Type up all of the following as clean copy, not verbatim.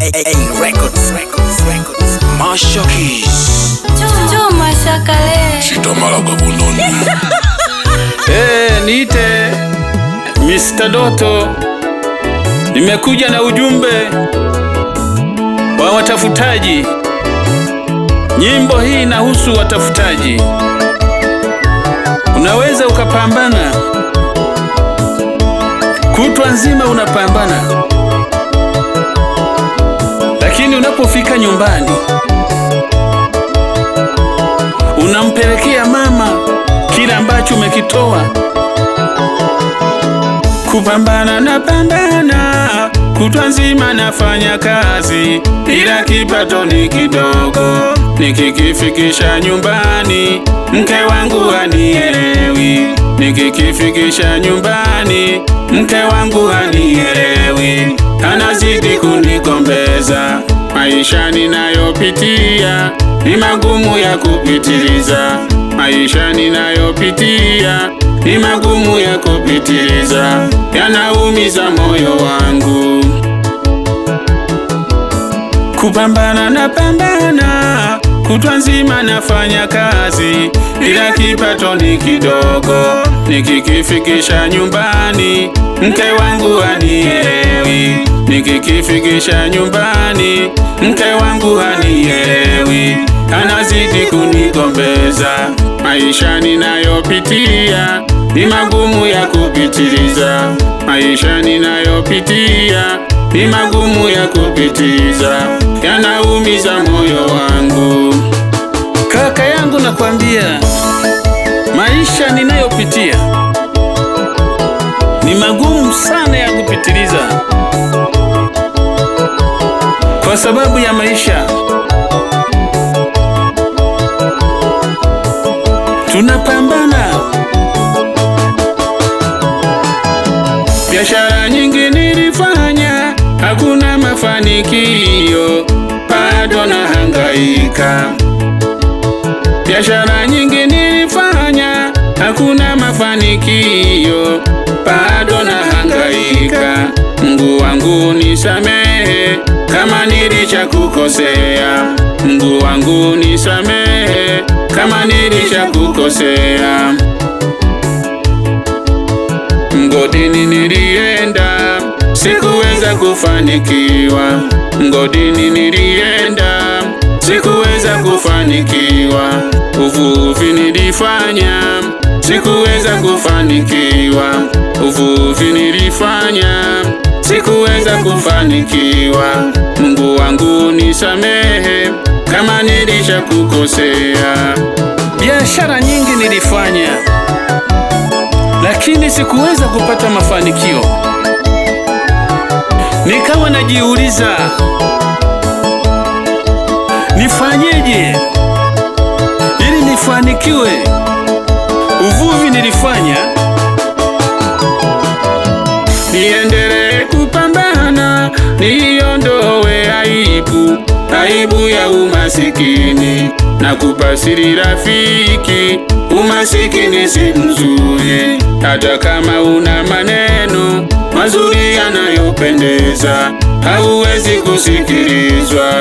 Records. Mashakis. Chuma shakale. Shitamala babunoni. Niite Mr. Doto. Nimekuja na ujumbe wa watafutaji. Nyimbo hii inahusu watafutaji. Unaweza ukapambana kutwa nzima unapambana, lakini unapofika nyumbani unampelekea mama kila ambacho umekitoa. Kupambana na pambana kutwa nzima nafanya kazi, ila kipato ni kidogo. Nikikifikisha nyumbani mke wangu hanielewi. Nikikifikisha nyumbani mke wangu hanielewi. Anazidi kunikombeza. Maisha ninayopitia ni magumu ya kupitiliza. Maisha ninayopitia ni magumu ya kupitiliza, yanaumiza moyo wangu. Kupambana na pambana kutwa nzima nafanya kazi, ila kipato ni kidogo. Nikikifikisha nyumbani mke wangu hanielewi. Nikikifikisha nyumbani mke wangu hanielewi. Anazidi kunikombeza. Maisha ninayopitia ni magumu ya kupitiliza. Maisha ninayopitia ni magumu ya kupitiliza, yanaumiza moyo wangu. Kaka yangu nakwambia, maisha ninayopitia ni magumu sana ya kupitiliza. Kwa sababu ya maisha tunapambana. Biashara nyingi nilifanya, hakuna mafanikio, bado nahangaika. Biashara nyingi nilifanya, hakuna mafanikio, bado nahangaika. Mungu wangu nisamehe kama nilishakukosea. Mungu wangu nisamehe kama nilishakukosea. Mgodini nilienda, sikuweza kufanikiwa. Mgodini nilienda, sikuweza kufanikiwa. Uvuvi nilifanya, sikuweza kufanikiwa. Uvuvi nilifanya, sikuweza kufanikiwa. Mungu wangu nisamehe kama nilishakukosea. Biashara nyingi nilifanya, lakini sikuweza kupata mafanikio. Nikawa najiuliza, nifanyeje ili nifanikiwe? Uvuvi nilifanya, niendelee kupambana, niondoe aibu ya umasikini. Na kupasiri rafiki, umasikini si mzuri. Hata kama una maneno mazuri yanayopendeza, hauwezi kusikilizwa.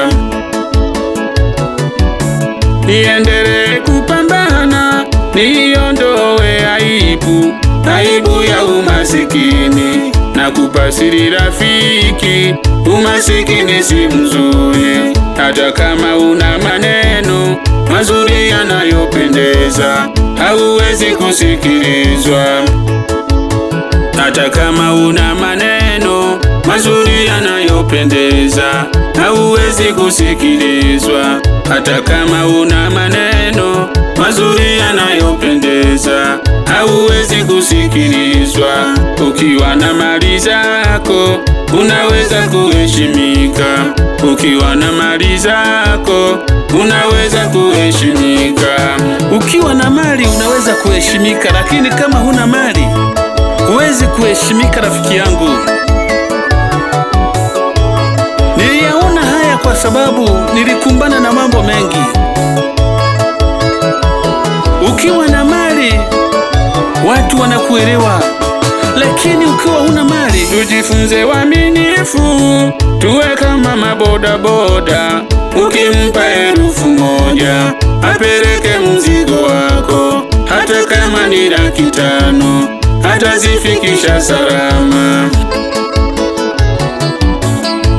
Niendelee kupambana, niondoe aibu ya umasikini. Na kupasiri rafiki, umasikini si mzuri. Hata kama una maneno mazuri yanayopendeza, hauwezi kusikilizwa. Hata kama una maneno mazuri yanayopendeza, hauwezi kusikilizwa. Hata kama una maneno mazuri yanayopendeza, hauwezi kusikilizwa. Ukiwa na mali zako unaweza kuheshimika. Ukiwa na mali zako unaweza kuheshimika. Ukiwa na mali unaweza kuheshimika, lakini kama huna mali huwezi kuheshimika. Rafiki yangu, niliyaona haya kwa sababu nilikumbana na mambo mengi. Ukiwa na mali watu wanakuelewa, lakini ukiwa huna mali. Tujifunze uaminifu, tuwe kama mabodaboda. Ukimpa 1,000 apeleke mzigo wako, hata kama ni 500 atazifikisha salama.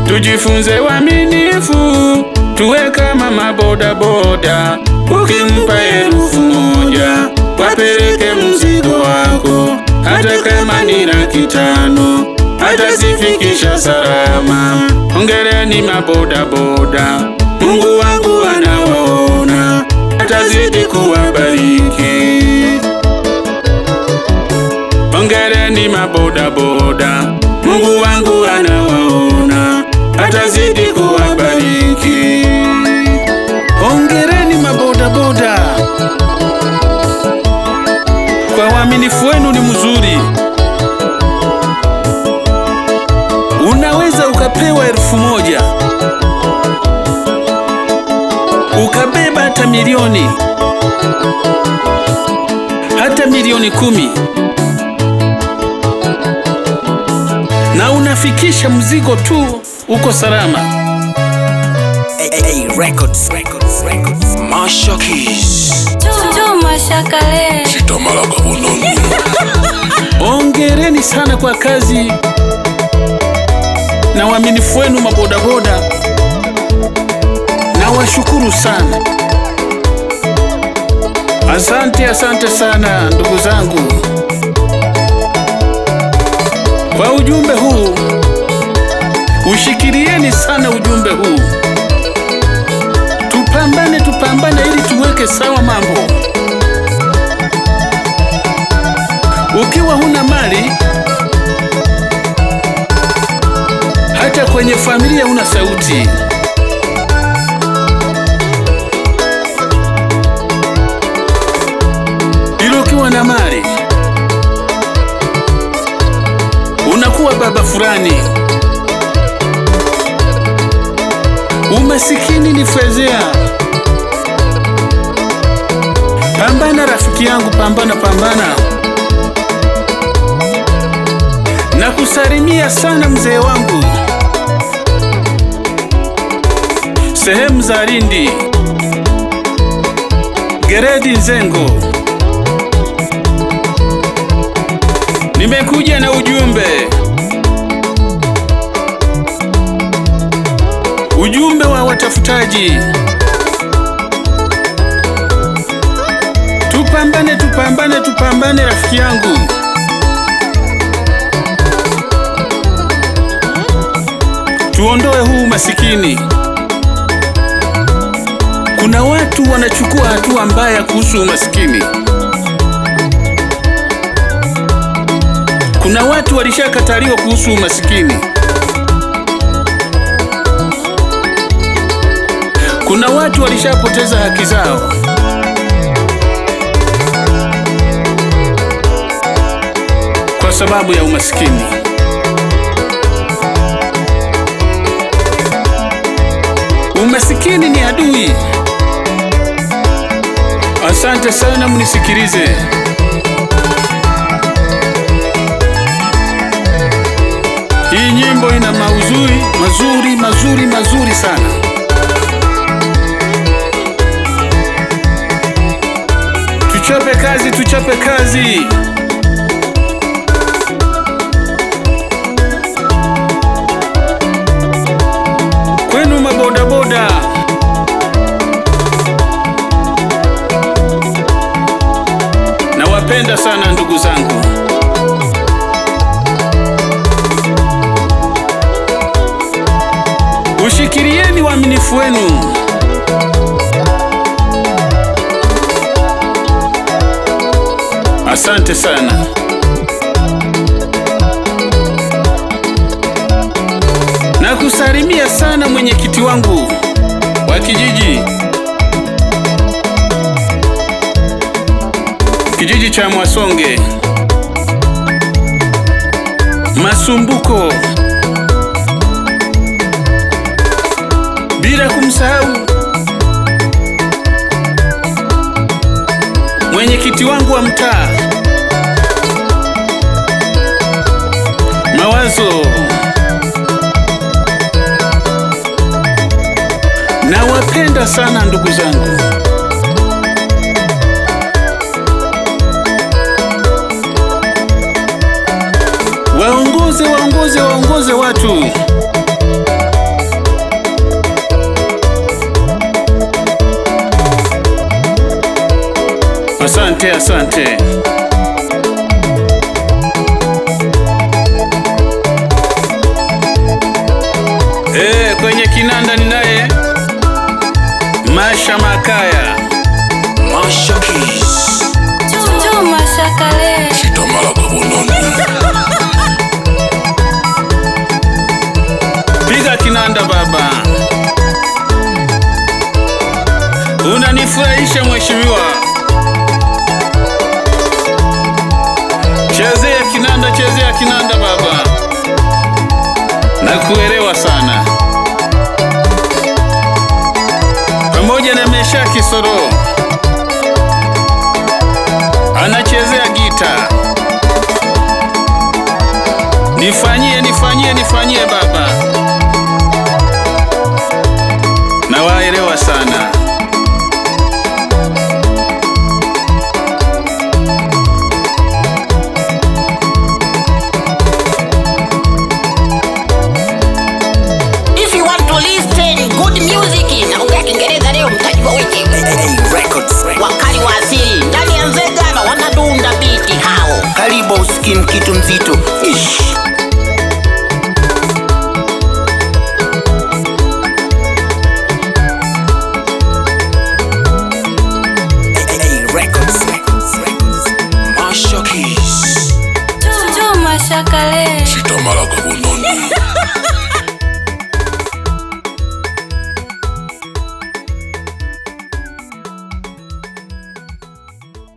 Tujifunze uaminifu, tuwe kama mabodaboda. Ukimpa 1,000 wapeleke mzigo wako, hata kama ni 500 atazifikisha salama. Hongereni mabodaboda, Mungu wangu anawaona, atazidi kuwabariki. Hongereni mabodaboda, Mungu wangu anawaona, atazidi kuwabariki. Hongereni mabodaboda, kwa uaminifu wenu ni mzuri. Unaweza ukapewa 1,000 ukabeba hata milioni, hata milioni 10, na unafikisha mzigo tu, uko salama. Records. Masha Keys. Masha Kale. Hongereni sana kwa kazi na uaminifu wenu mabodaboda, na washukuru sana. Asante sana ndugu zangu kwa ujumbe huu. Ushikilieni sana ujumbe huu. Tupambane ili tuweke sawa mambo. Ukiwa huna mali, hata kwenye familia huna sauti. Ila ukiwa na mali, unakuwa baba fulani. Umasikini ni fezea. Pambana rafiki yangu, pambana. Na kusalimia sana mzee wangu sehemu za Lindi, Geredi Nzengo. Nimekuja na ujumbe wa watafutaji. Tupambane rafiki yangu. Tuondoe huu masikini. Kuna watu wanachukua hatua mbaya kuhusu umasikini. Kuna watu walishakataliwa kuhusu umasikini. Kuna watu walishapoteza haki zao. Kwa sababu ya umasikini. Umasikini ni adui. Asante sana, mnisikilize. Hii nyimbo ina maudhui mazuri sana. Tuchape kazi. Kwenu mabodaboda, nawapenda sana ndugu zangu. Ushikilieni uaminifu wenu. Asante sana. Na kusalimia sana mwenyekiti wangu wa kijiji cha Mwasonge, Masumbuko, bila kumsahau mwenyekiti wangu wa mtaa Mawazo. Nawapenda sana ndugu zangu. Waongoze watu. Asante. Kwenye kinanda ninaye Masha Makaya. Masha Keys. Chuma Shakale. Chitamala Babononi. Piga kinanda baba. Unanifurahisha mheshimiwa. Chezea kinanda baba. Nakuelewa sana. Pamoja na Mesha Kisoro. Anachezea gita. Nifanyie baba. Nawaelewa sana. If you want to listen good music na ongea Kiingereza leo mtajua wenyewe. Wakali wa asili ndani ya Nzega na wanadunda biti hao. Karibu usikie kitu mzito. Ish.